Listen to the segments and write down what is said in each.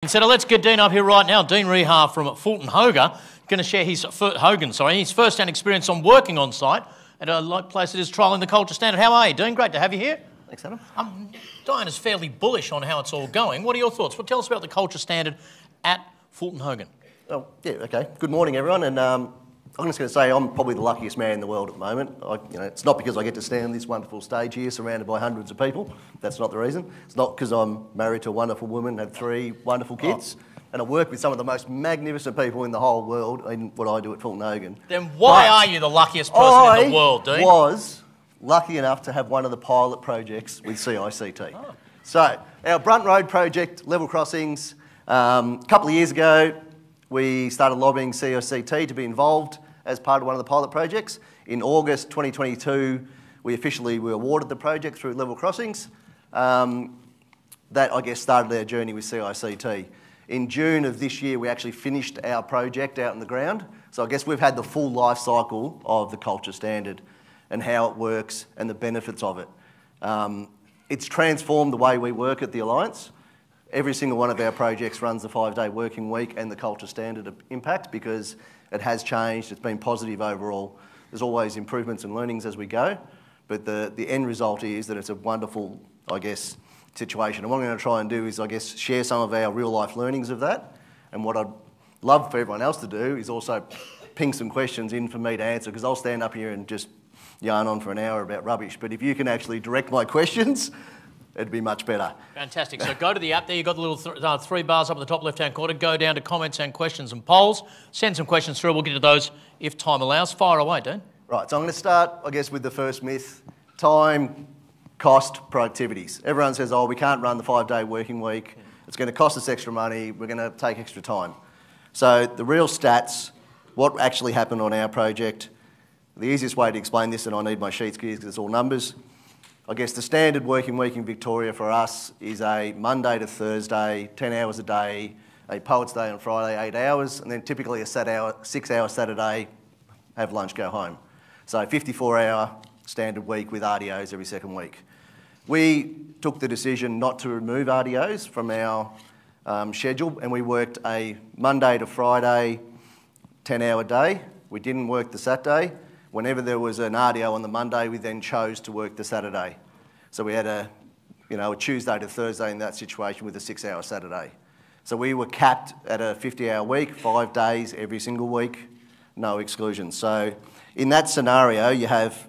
So let's get Dean up here right now. Dean Rehar from Fulton Hogan going to share his first-hand experience on working on site at a place that is trialling the culture standard. How are you, Dean? Great to have you here. Thanks, Adam. Diana's fairly bullish on how it's all going. What are your thoughts? Well, tell us about the culture standard at Fulton Hogan. Oh, yeah, okay. Good morning, everyone. And I'm just going to say I'm probably the luckiest man in the world at the moment. It's not because I get to stand on this wonderful stage here surrounded by hundreds of people. That's not the reason. It's not because I'm married to a wonderful woman, have 3 wonderful kids, and I work with some of the most magnificent people in the whole world in what I do at Fulton Hogan. Then why are you the luckiest person in the world, Dean? I was lucky enough to have one of the pilot projects with CICT. Oh. So our Brunt Road project, level crossings, a couple of years ago, we started lobbying CICT to be involved as part of one of the pilot projects. In August 2022, we officially were awarded the project through level crossings. That, I guess, started our journey with CICT. In June of this year, we actually finished our project out in the ground. So I guess we've had the full life cycle of the culture standard and how it works and the benefits of it. It's transformed the way we work at the Alliance. Every single one of our projects runs the 5-day working week and the culture standard impact because it has changed, it's been positive overall. There's always improvements and learnings as we go, but the end result is that it's a wonderful, I guess, situation. And what I'm going to try and do is, I guess, share some of our real life learnings of that. And what I'd love for everyone else to do is also ping some questions in for me to answer, because I'll stand up here and just yarn on for an hour about rubbish. But if you can actually direct my questions, it'd be much better. Fantastic. So go to the app there. You've got the little 3 bars up in the top left-hand corner. Go down to comments and questions and polls. Send some questions through. We'll get to those if time allows. Fire away, Dean. Right. So I'm going to start, I guess, with the first myth. Time, cost, productivities. Everyone says, oh, we can't run the 5-day working week. It's going to cost us extra money. We're going to take extra time. So the real stats, what actually happened on our project, the easiest way to explain this, and I need my sheets because it's all numbers, I guess the standard working week in Victoria for us is a Monday to Thursday, 10 hours a day, a Poets' Day on Friday, 8 hours, and then typically a 6-hour Saturday, have lunch, go home. So 54-hour standard week with RDOs every second week. We took the decision not to remove RDOs from our schedule, and we worked a Monday to Friday, 10-hour day. We didn't work the Saturday. Whenever there was an RDO on the Monday, we then chose to work the Saturday. So we had a Tuesday to Thursday in that situation with a 6-hour Saturday. So we were capped at a 50-hour week, 5 days every single week, no exclusions. So in that scenario, you have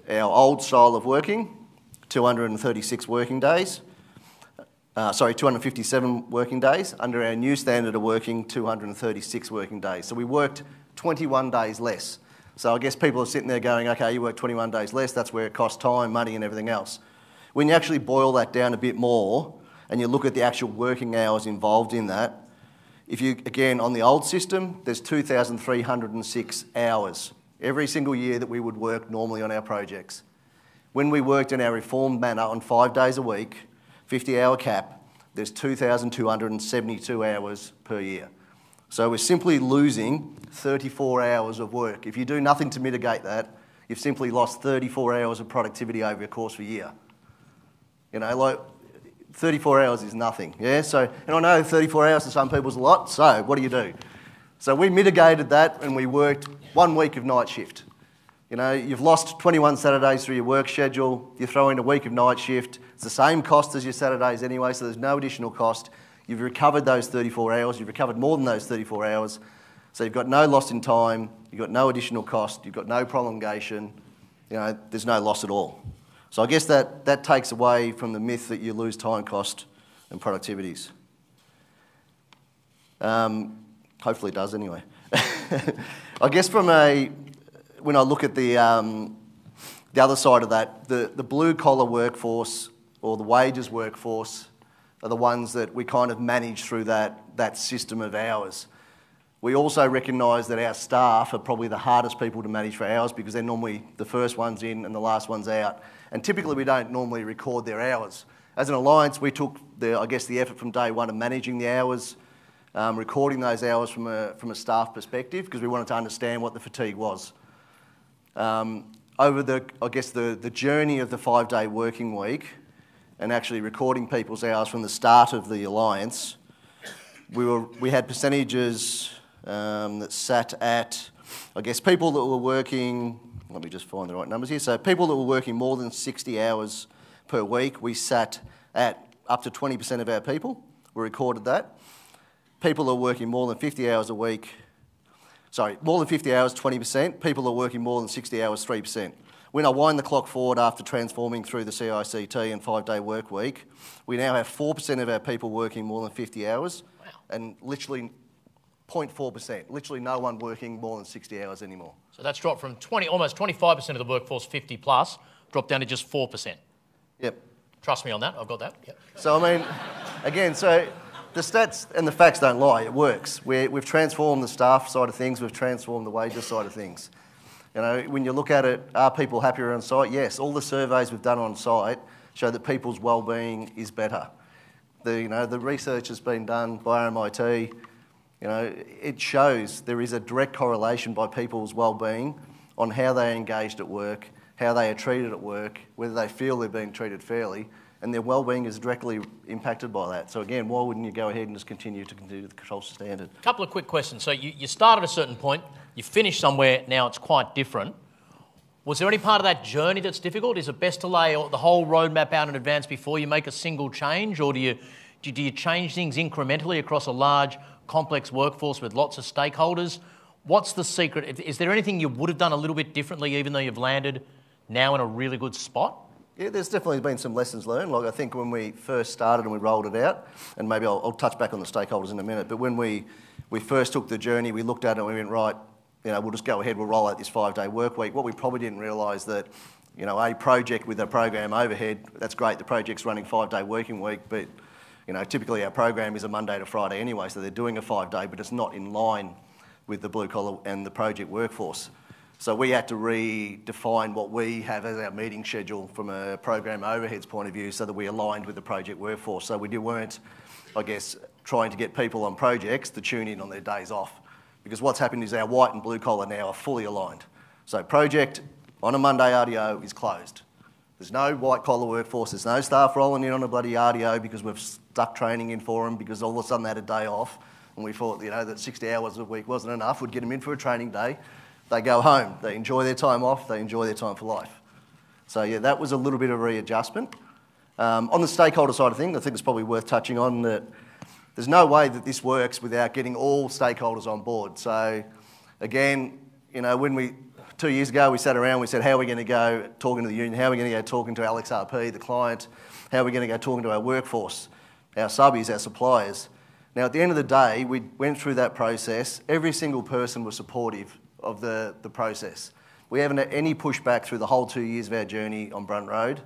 our old style of working, 236 working days. 257 working days. Under our new standard of working, 236 working days. So we worked 21 days less. So I guess people are sitting there going, okay, you work 21 days less, that's where it costs time, money and everything else. When you actually boil that down a bit more and you look at the actual working hours involved in that, if you, again, on the old system, there's 2,306 hours every single year that we would work normally on our projects. When we worked in our reformed manner on 5 days a week, 50-hour cap, there's 2,272 hours per year. So we're simply losing 34 hours of work. If you do nothing to mitigate that, you've simply lost 34 hours of productivity over your course of a year. 34 hours is nothing, yeah? So, and I know 34 hours to some people's a lot, so what do? So we mitigated that and we worked 1 week of night shift. You've lost 21 Saturdays through your work schedule, you throw in a week of night shift, it's the same cost as your Saturdays anyway, so there's no additional cost. You've recovered those 34 hours, you've recovered more than those 34 hours, so you've got no loss in time, you've got no additional cost, you've got no prolongation, there's no loss at all. So I guess that takes away from the myth that you lose time, cost and productivities. Hopefully it does anyway. I guess when I look at the other side of that, the blue-collar workforce or the wages workforce are the ones that we kind of manage through that system of hours. We also recognise that our staff are probably the hardest people to manage for hours because they're normally the first ones in and the last ones out. And typically we don't normally record their hours. As an alliance, we took the effort from day one of managing the hours, recording those hours from a staff perspective because we wanted to understand what the fatigue was. Over the journey of the 5-day working week, and actually recording people's hours from the start of the Alliance, we had percentages that sat at, I guess, people that were working, let me just find the right numbers here. So people that were working more than 60 hours per week, we sat at up to 20% of our people. We recorded that. People that are working more than 50 hours a week, more than 50 hours, 20%. People that are working more than 60 hours, 3%. When I wind the clock forward after transforming through the CICT and 5-day work week, we now have 4% of our people working more than 50 hours, wow, and literally 0.4%, literally no one working more than 60 hours anymore. So that's dropped from almost 25% of the workforce, 50 plus, dropped down to just 4%. Yep. Trust me on that, I've got that. Yep. So, I mean, again, so the stats and the facts don't lie, it works. We've transformed the staff side of things, we've transformed the wages side of things. You know, when you look at it, are people happier on site? Yes, all the surveys we've done on site show that people's well-being is better. The research has been done by RMIT. You know, it shows there is a direct correlation by people's well-being on how they are engaged at work, how they are treated at work, whether they feel they're being treated fairly, and their well-being is directly impacted by that. So again, why wouldn't you go ahead and just continue to do the culture standard? A couple of quick questions. So you start at a certain point, you finish somewhere, now it's quite different. Was there any part of that journey that's difficult? Is it best to lay the whole roadmap out in advance before you make a single change, or do you change things incrementally across a large, complex workforce with lots of stakeholders? What's the secret? Is there anything you would have done a little bit differently, even though you've landed now in a really good spot? Yeah, there's definitely been some lessons learned. Like I think when we first started and we rolled it out, and maybe I'll touch back on the stakeholders in a minute, but when we first took the journey, we looked at it and we went, right, you know, we'll just go ahead, we'll roll out this 5-day work week. What we probably didn't realise that, you know, a project with a program overhead, that's great, the project's running 5-day working week, but, you know, typically our program is a Monday to Friday anyway, so they're doing a 5-day, but it's not in line with the blue collar and the project workforce. So we had to redefine what we have as our meeting schedule from a program overheads point of view so that we aligned with the project workforce. So we weren't, I guess, trying to get people on projects to tune in on their days off. Because what's happened is our white and blue collar now are fully aligned. So project on a Monday RDO is closed. There's no white collar workforce, there's no staff rolling in on a bloody RDO because we've stuck training in for them because all of a sudden they had a day off and we thought, you know, that 60 hours a week wasn't enough, we'd get them in for a training day. They go home, they enjoy their time off, they enjoy their time for life. So yeah, that was a little bit of readjustment. On the stakeholder side of things, I think it's probably worth touching on that there's no way that this works without getting all stakeholders on board. So again, you know, when 2 years ago we sat around, we said, how are we going to go talking to the union? How are we going to go talking to LXRP, the client? How are we going to go talking to our workforce, our subbies, our suppliers? Now, at the end of the day, we went through that process. Every single person was supportive of the process. We haven't had any pushback through the whole 2 years of our journey on Brunt Road.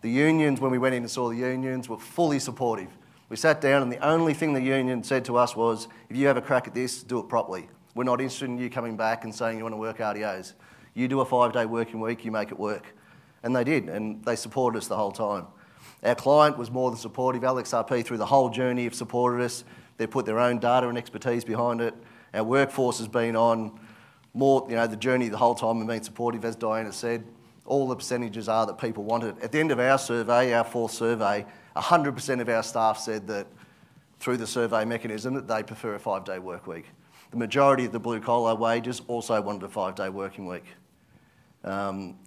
The unions, when we went in and saw the unions, were fully supportive. We sat down and the only thing the union said to us was, if you have a crack at this, do it properly. We're not interested in you coming back and saying you want to work RDOs. You do a 5-day working week, you make it work. And they did, and they supported us the whole time. Our client was more than supportive. LXRP, through the whole journey, have supported us. They've put their own data and expertise behind it. Our workforce has been on more, you know, the journey the whole time and been supportive, as Diana said. All the percentages are that people want it. At the end of our survey, our fourth survey, 100% of our staff said that through the survey mechanism that they prefer a 5-day work week. The majority of the blue collar wages also wanted a 5-day working week. You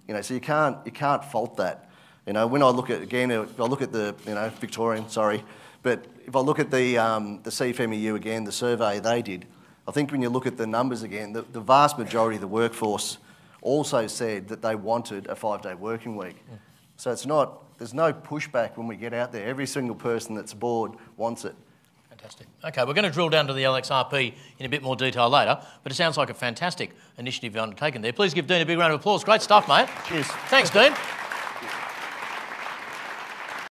know, so you can't fault that. You know, when I look at, again, if I look at the, you know, Victorian, sorry, but if I look at the CFMEU again, the survey they did, I think when you look at the numbers again, the vast majority of the workforce also said that they wanted a 5-day working week. Yeah. So it's not, there's no pushback when we get out there. Every single person that's aboard wants it. Fantastic. Okay, we're going to drill down to the LXRP in a bit more detail later, but it sounds like a fantastic initiative you've undertaken there. Please give Dean a big round of applause. Great stuff, mate. Cheers. Thanks, Dean.